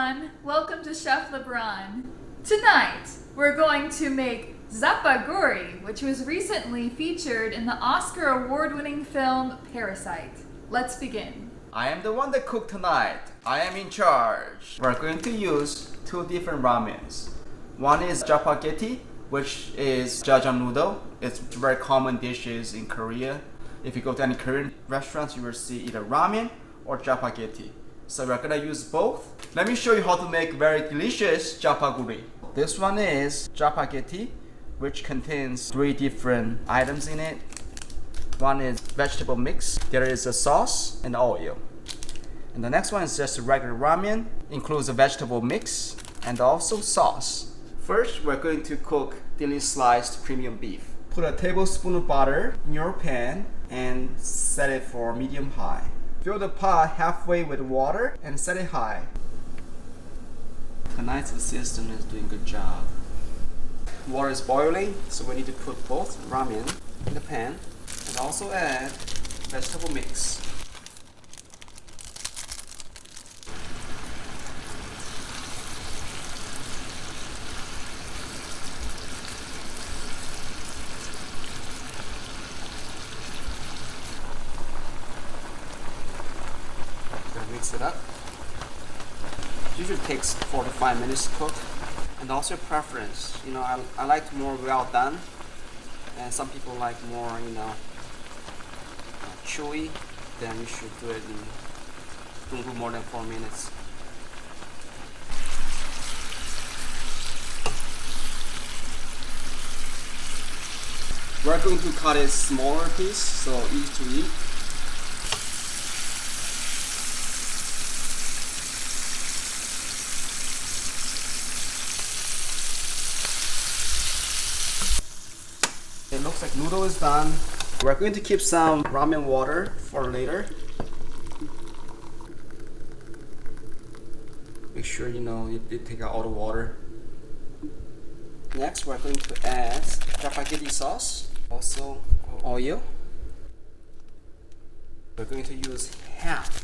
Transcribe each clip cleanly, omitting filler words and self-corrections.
everyone, welcome to Chef LeBron. Tonight, we're going to make Jjapaguri, which was recently featured in the Oscar award-winning film Parasite. Let's begin. I am the one that cooked tonight. I am in charge. We're going to use two different ramens. One is Chapagetti, which is jjajang noodle. It's very common dishes in Korea. If you go to any Korean restaurants, you will see either ramen or Jjapaguri. So we're gonna use both. Let me show you how to make very delicious Jjapaguri. This one is Jjapaguri, which contains three different items in it. One is vegetable mix, there is a sauce and oil. And the next one is just regular ramen, includes a vegetable mix and also sauce. First, we're going to cook thinly sliced premium beef. Put a tablespoon of butter in your pan and set it for medium high. Fill the pot halfway with water and set it high. Tonight's assistant is doing a good job. Water is boiling, so we need to put both ramen in the pan and also add vegetable mix. Mix it up. It usually takes 4 to 5 minutes to cook, and also your preference. I like more well done, and some people like more, chewy. Then you should do it in don't go more than 4 minutes. We're going to cut it smaller piece, so easy to eat. It looks like noodle is done. We're going to keep some ramen water for later. Make sure you take out all the water. Next, we're going to add Chapagetti sauce, also oil. We're going to use half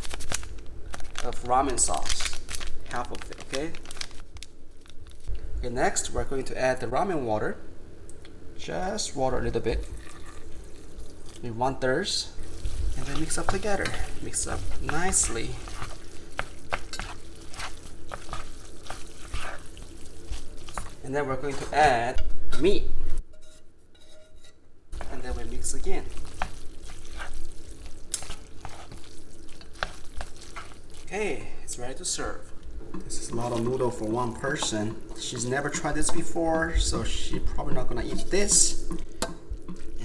of ramen sauce, half of it, okay? Okay, next we're going to add the ramen water. Just water a little bit, maybe 1/3, and then mix up together. Mix up nicely. And then we're going to add meat, and then we mix again. Okay, it's ready to serve. This is a lot of noodle for one person. She's never tried this before, so she's probably not gonna eat this.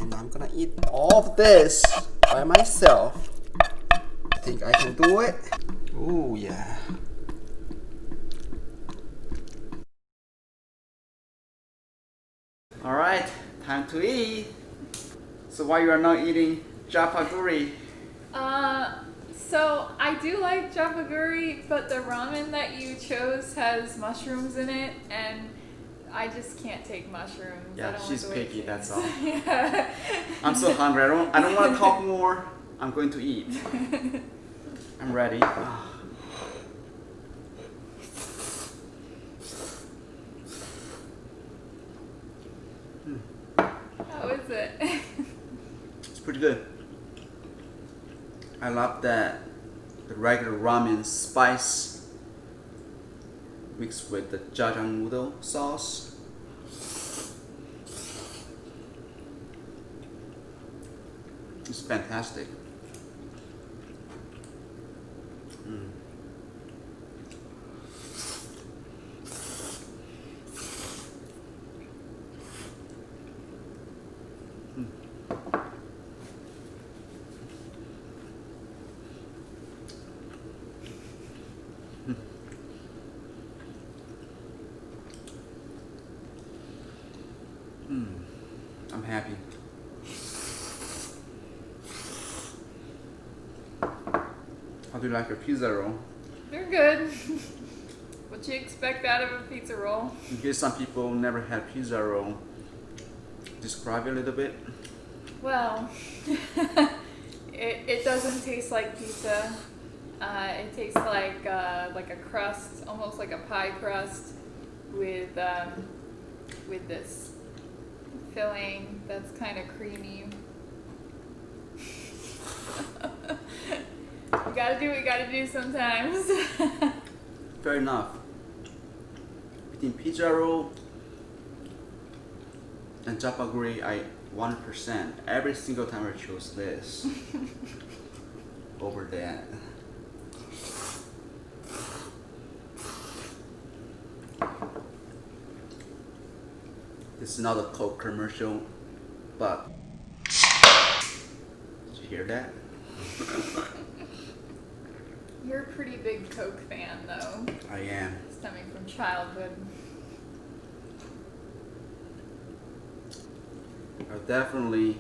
And I'm gonna eat all of this by myself. I think I can do it. Ooh, yeah. All right, time to eat. So why you are not eating Jjapaguri? So I do like Jjapaguri, but the ramen that you chose has mushrooms in it, and I just can't take mushrooms. Yeah, she's picky, that's all. Yeah. I'm so hungry. I don't want to talk more. I'm going to eat. I'm ready. How is it? It's pretty good. I love that the regular ramen spice mixed with the jjajang noodle sauce. It's fantastic. I'm happy. How do you like your pizza roll? They're good. What you expect out of a pizza roll? In case some people never had pizza roll, describe it a little bit. Well, it doesn't taste like pizza. It tastes like a crust, almost like a pie crust, with this filling that's kind of creamy. You gotta do what you gotta do sometimes. Fair enough. Between pizza roll and Jjapaguri, I 100% every single time I choose this over that. This is not a Coke commercial, but did you hear that? You're a pretty big Coke fan, though. I am. Stemming from childhood. I'll definitely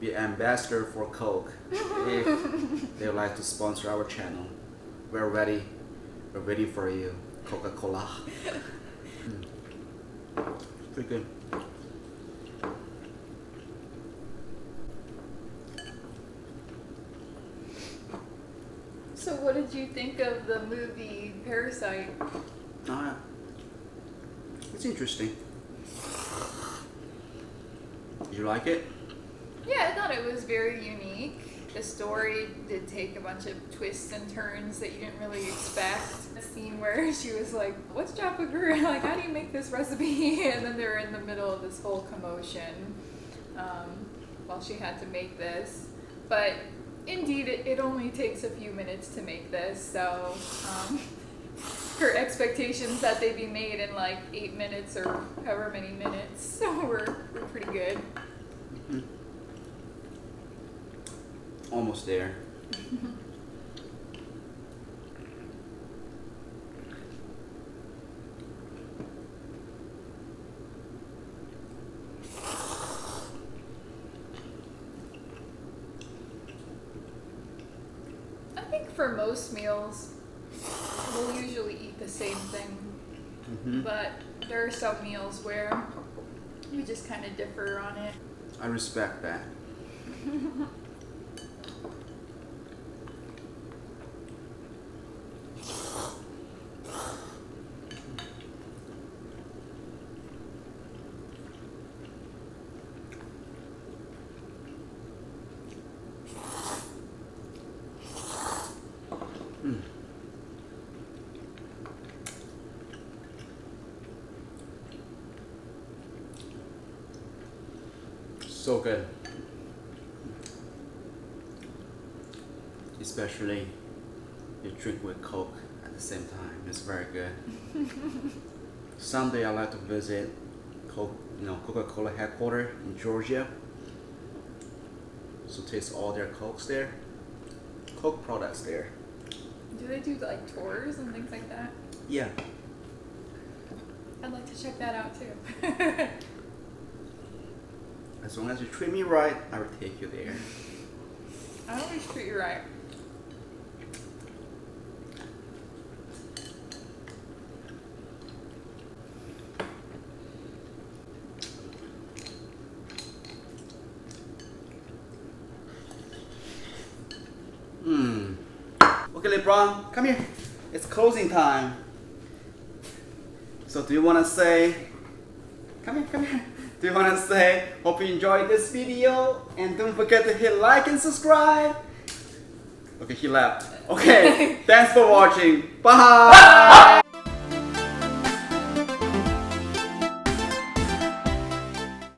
be ambassador for Coke if they would like to sponsor our channel. We're ready. We're ready for you, Coca-Cola. Pretty good. So what did you think of the movie Parasite? It's interesting. Did you like it? Yeah, I thought it was very unique. The story did take a bunch of twists and turns that you didn't really expect. The scene where she was like, what's Jjapaguri? Like, how do you make this recipe? And then they're in the middle of this whole commotion while she had to make this. But indeed, it only takes a few minutes to make this, so her expectations that they be made in like 8 minutes or however many minutes were pretty good. Mm-hmm. Almost there. I think for most meals, we'll usually eat the same thing. Mm-hmm. But there are some meals where we just kind of differ on it. I respect that. So good. Especially you drink with Coke at the same time. It's very good. Someday I'd like to visit Coca-Cola headquarters in Georgia. So taste all their Cokes there. Coke products there. Do they do like tours and things like that? Yeah. I'd like to check that out too. As long as you treat me right, I will take you there. I always treat you right. Okay, LeBron, come here. It's closing time. So do you want to say, come here. Do you want to say, hope you enjoyed this video and don't forget to hit like and subscribe. Okay, he left. Okay, thanks for watching. Bye.